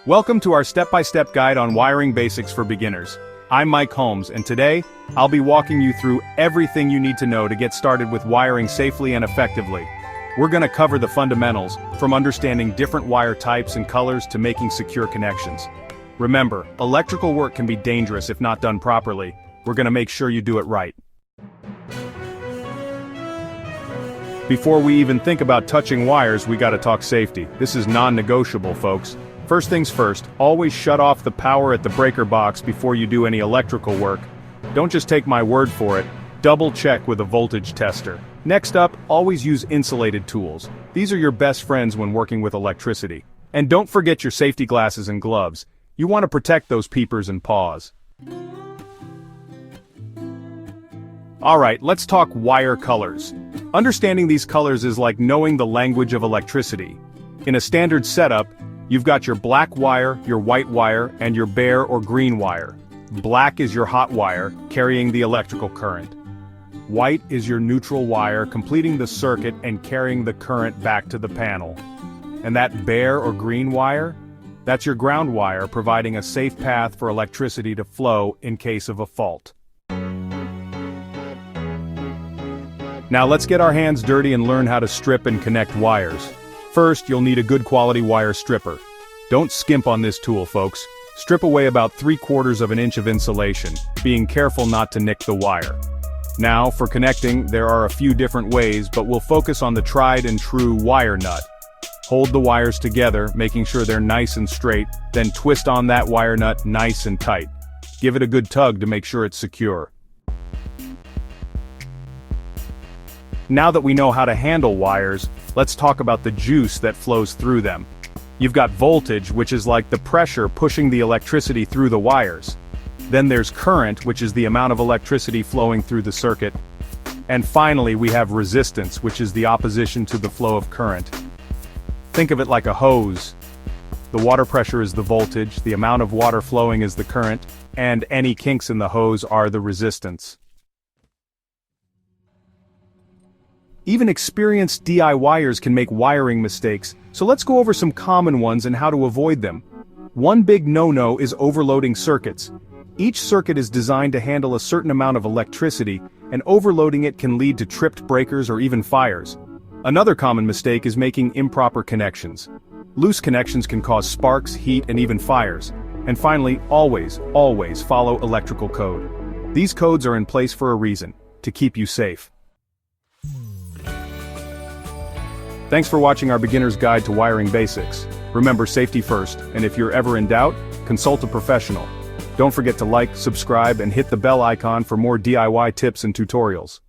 Welcome to our step-by-step guide on wiring basics for beginners. I'm Mike Holmes, and today, I'll be walking you through everything you need to know to get started with wiring safely and effectively. We're gonna cover the fundamentals, from understanding different wire types and colors to making secure connections. Remember, electrical work can be dangerous if not done properly. We're gonna make sure you do it right. Before we even think about touching wires, we gotta talk safety. This is non-negotiable, folks. First things first, always shut off the power at the breaker box before you do any electrical work. Don't just take my word for it, double check with a voltage tester. Next up, always use insulated tools. These are your best friends when working with electricity. And don't forget your safety glasses and gloves. You want to protect those peepers and paws. Alright, let's talk wire colors. Understanding these colors is like knowing the language of electricity. In a standard setup, you've got your black wire, your white wire, and your bare or green wire. Black is your hot wire, carrying the electrical current. White is your neutral wire, completing the circuit and carrying the current back to the panel. And that bare or green wire? That's your ground wire, providing a safe path for electricity to flow in case of a fault. Now let's get our hands dirty and learn how to strip and connect wires. First, you'll need a good quality wire stripper. Don't skimp on this tool, folks. Strip away about 3/4 of an inch of insulation, being careful not to nick the wire. Now, for connecting, there are a few different ways, but we'll focus on the tried and true wire nut. Hold the wires together, making sure they're nice and straight, then twist on that wire nut nice and tight. Give it a good tug to make sure it's secure. Now that we know how to handle wires, let's talk about the juice that flows through them. You've got voltage, which is like the pressure pushing the electricity through the wires. Then there's current, which is the amount of electricity flowing through the circuit. And finally, we have resistance, which is the opposition to the flow of current. Think of it like a hose. The water pressure is the voltage, the amount of water flowing is the current, and any kinks in the hose are the resistance. Even experienced DIYers can make wiring mistakes, so let's go over some common ones and how to avoid them. One big no-no is overloading circuits. Each circuit is designed to handle a certain amount of electricity, and overloading it can lead to tripped breakers or even fires. Another common mistake is making improper connections. Loose connections can cause sparks, heat, and even fires. And finally, always follow electrical code. These codes are in place for a reason, to keep you safe. Thanks for watching our beginner's guide to wiring basics. Remember, safety first, and if you're ever in doubt, consult a professional. Don't forget to like, subscribe, and hit the bell icon for more DIY tips and tutorials.